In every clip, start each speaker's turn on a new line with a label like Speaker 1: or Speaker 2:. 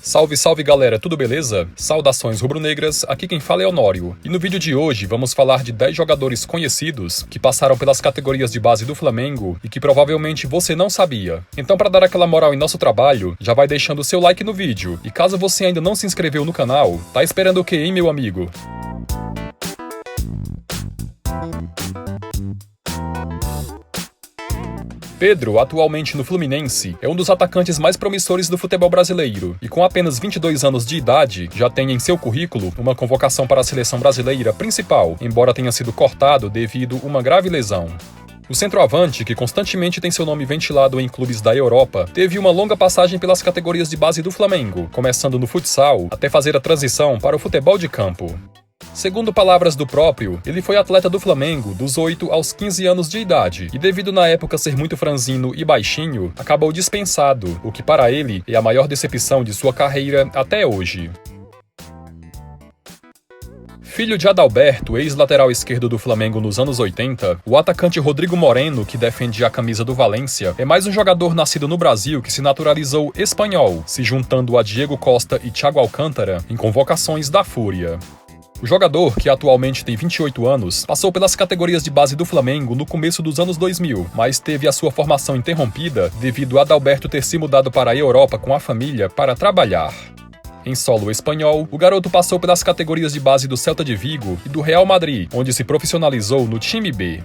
Speaker 1: Salve, salve galera, tudo beleza? Saudações rubro-negras, aqui quem fala é Honório. E no vídeo de hoje vamos falar de 10 jogadores conhecidos que passaram pelas categorias de base do Flamengo e que provavelmente você não sabia. Então, para dar aquela moral em nosso trabalho, já vai deixando o seu like no vídeo. E caso você ainda não se inscreveu no canal, tá esperando o que, hein, meu amigo? Pedro, atualmente no Fluminense, é um dos atacantes mais promissores do futebol brasileiro e com apenas 22 anos de idade, já tem em seu currículo uma convocação para a seleção brasileira principal, embora tenha sido cortado devido a uma grave lesão. O centroavante, que constantemente tem seu nome ventilado em clubes da Europa, teve uma longa passagem pelas categorias de base do Flamengo, começando no futsal até fazer a transição para o futebol de campo. Segundo palavras do próprio, ele foi atleta do Flamengo dos 8 aos 15 anos de idade e devido na época ser muito franzino e baixinho, acabou dispensado, o que para ele é a maior decepção de sua carreira até hoje. Filho de Adalberto, ex-lateral esquerdo do Flamengo nos anos 80, o atacante Rodrigo Moreno, que defende a camisa do Valência, é mais um jogador nascido no Brasil que se naturalizou espanhol, se juntando a Diego Costa e Thiago Alcântara em convocações da Fúria. O jogador, que atualmente tem 28 anos, passou pelas categorias de base do Flamengo no começo dos anos 2000, mas teve a sua formação interrompida devido a Adalberto ter se mudado para a Europa com a família para trabalhar. Em solo espanhol, o garoto passou pelas categorias de base do Celta de Vigo e do Real Madrid, onde se profissionalizou no time B.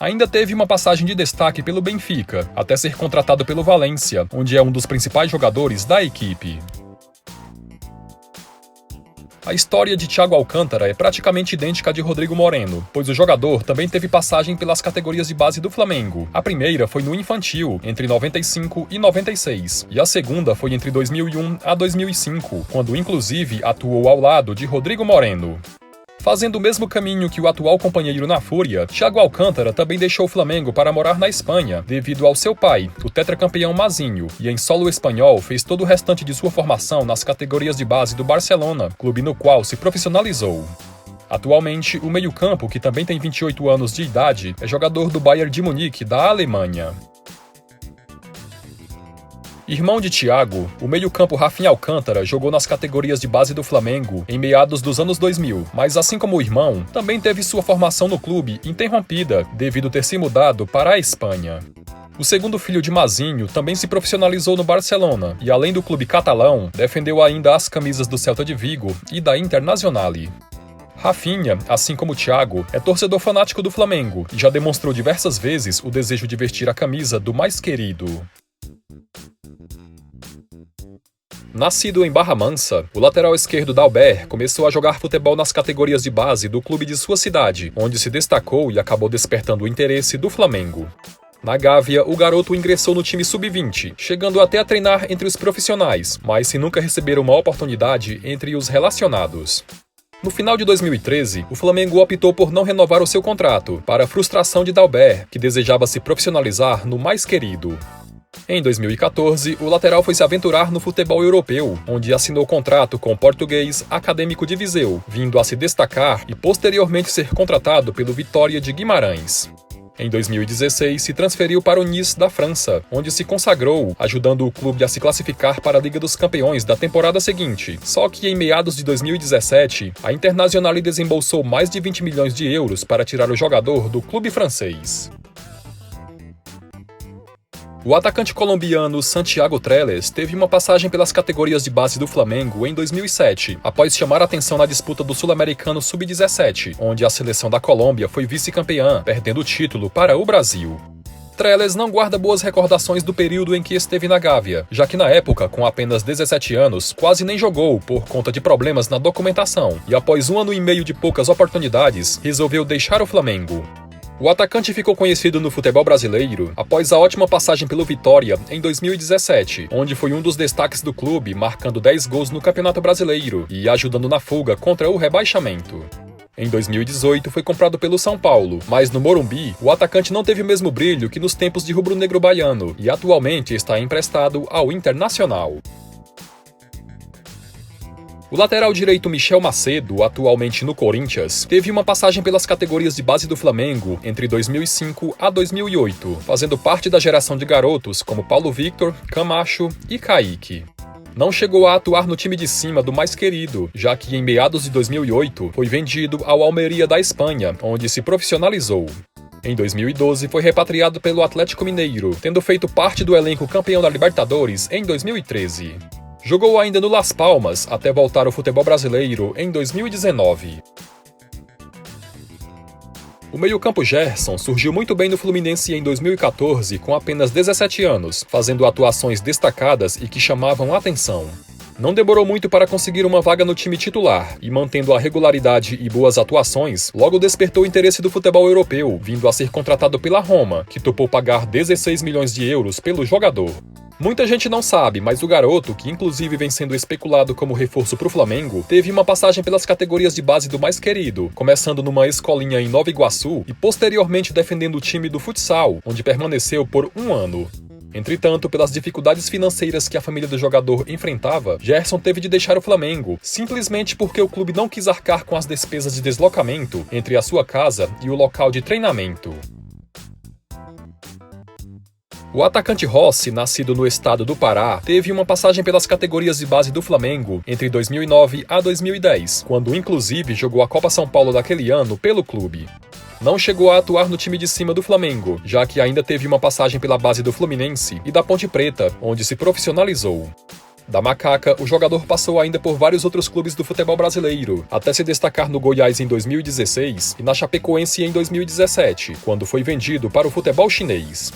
Speaker 1: Ainda teve uma passagem de destaque pelo Benfica, até ser contratado pelo Valência, onde é um dos principais jogadores da equipe. A história de Thiago Alcântara é praticamente idêntica à de Rodrigo Moreno, pois o jogador também teve passagem pelas categorias de base do Flamengo. A primeira foi no infantil, entre 95 e 96, e a segunda foi entre 2001 a 2005, quando inclusive atuou ao lado de Rodrigo Moreno. Fazendo o mesmo caminho que o atual companheiro na Fúria, Thiago Alcântara também deixou o Flamengo para morar na Espanha, devido ao seu pai, o tetracampeão Mazinho, e em solo espanhol fez todo o restante de sua formação nas categorias de base do Barcelona, clube no qual se profissionalizou. Atualmente, o meio-campo, que também tem 28 anos de idade, é jogador do Bayern de Munique, da Alemanha. Irmão de Thiago, o meio-campo Rafinha Alcântara jogou nas categorias de base do Flamengo em meados dos anos 2000, mas assim como o irmão, também teve sua formação no clube interrompida devido ter se mudado para a Espanha. O segundo filho de Mazinho também se profissionalizou no Barcelona e, além do clube catalão, defendeu ainda as camisas do Celta de Vigo e da Internazionale. Rafinha, assim como Thiago, é torcedor fanático do Flamengo e já demonstrou diversas vezes o desejo de vestir a camisa do mais querido. Nascido em Barra Mansa, o lateral esquerdo Dalber começou a jogar futebol nas categorias de base do clube de sua cidade, onde se destacou e acabou despertando o interesse do Flamengo. Na Gávea, o garoto ingressou no time sub-20, chegando até a treinar entre os profissionais, mas sem nunca receber uma oportunidade entre os relacionados. No final de 2013, o Flamengo optou por não renovar o seu contrato, para a frustração de Dalber, que desejava se profissionalizar no mais querido. Em 2014, o lateral foi se aventurar no futebol europeu, onde assinou contrato com o português Académico de Viseu, vindo a se destacar e posteriormente ser contratado pelo Vitória de Guimarães. Em 2016, se transferiu para o Nice da França, onde se consagrou, ajudando o clube a se classificar para a Liga dos Campeões da temporada seguinte. Só que em meados de 2017, a Internazionale desembolsou mais de 20 milhões de euros para tirar o jogador do clube francês. O atacante colombiano Santiago Trelles teve uma passagem pelas categorias de base do Flamengo em 2007, após chamar a atenção na disputa do Sul-Americano Sub-17, onde a seleção da Colômbia foi vice-campeã, perdendo o título para o Brasil. Trelles não guarda boas recordações do período em que esteve na Gávea, já que na época, com apenas 17 anos, quase nem jogou por conta de problemas na documentação, e após 1 ano e meio de poucas oportunidades, resolveu deixar o Flamengo. O atacante ficou conhecido no futebol brasileiro após a ótima passagem pelo Vitória em 2017, onde foi um dos destaques do clube, marcando 10 gols no Campeonato Brasileiro e ajudando na fuga contra o rebaixamento. Em 2018 foi comprado pelo São Paulo, mas no Morumbi o atacante não teve o mesmo brilho que nos tempos de rubro-negro baiano e atualmente está emprestado ao Internacional. O lateral direito Michel Macedo, atualmente no Corinthians, teve uma passagem pelas categorias de base do Flamengo entre 2005 a 2008, fazendo parte da geração de garotos como Paulo Victor, Camacho e Kaique. Não chegou a atuar no time de cima do mais querido, já que em meados de 2008 foi vendido ao Almeria da Espanha, onde se profissionalizou. Em 2012 foi repatriado pelo Atlético Mineiro, tendo feito parte do elenco campeão da Libertadores em 2013. Jogou ainda no Las Palmas até voltar ao futebol brasileiro em 2019. O meio-campo Gerson surgiu muito bem no Fluminense em 2014 com apenas 17 anos, fazendo atuações destacadas e que chamavam a atenção. Não demorou muito para conseguir uma vaga no time titular e, mantendo a regularidade e boas atuações, logo despertou o interesse do futebol europeu, vindo a ser contratado pela Roma, que topou pagar 16 milhões de euros pelo jogador. Muita gente não sabe, mas o garoto, que inclusive vem sendo especulado como reforço para o Flamengo, teve uma passagem pelas categorias de base do mais querido, começando numa escolinha em Nova Iguaçu e posteriormente defendendo o time do futsal, onde permaneceu por 1 ano. Entretanto, pelas dificuldades financeiras que a família do jogador enfrentava, Gerson teve de deixar o Flamengo, simplesmente porque o clube não quis arcar com as despesas de deslocamento entre a sua casa e o local de treinamento. O atacante Rossi, nascido no estado do Pará, teve uma passagem pelas categorias de base do Flamengo entre 2009 a 2010, quando inclusive jogou a Copa São Paulo daquele ano pelo clube. Não chegou a atuar no time de cima do Flamengo, já que ainda teve uma passagem pela base do Fluminense e da Ponte Preta, onde se profissionalizou. Da Macaca, o jogador passou ainda por vários outros clubes do futebol brasileiro, até se destacar no Goiás em 2016 e na Chapecoense em 2017, quando foi vendido para o futebol chinês.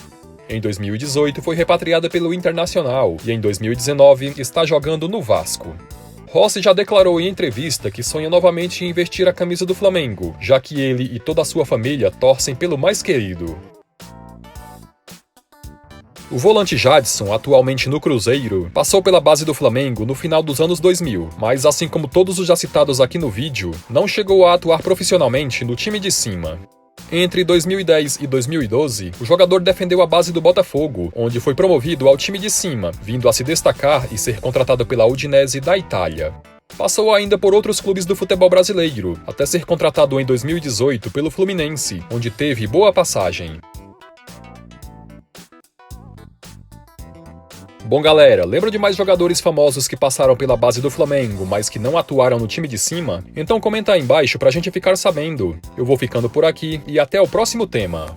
Speaker 1: Em 2018 foi repatriada pelo Internacional e em 2019 está jogando no Vasco. Rossi já declarou em entrevista que sonha novamente em vestir a camisa do Flamengo, já que ele e toda a sua família torcem pelo mais querido. O volante Jadson, atualmente no Cruzeiro, passou pela base do Flamengo no final dos anos 2000, mas assim como todos os já citados aqui no vídeo, não chegou a atuar profissionalmente no time de cima. Entre 2010 e 2012, o jogador defendeu a base do Botafogo, onde foi promovido ao time de cima, vindo a se destacar e ser contratado pela Udinese da Itália. Passou ainda por outros clubes do futebol brasileiro, até ser contratado em 2018 pelo Fluminense, onde teve boa passagem. Bom galera, lembra de mais jogadores famosos que passaram pela base do Flamengo, mas que não atuaram no time de cima? Então comenta aí embaixo pra gente ficar sabendo. Eu vou ficando por aqui e até o próximo tema.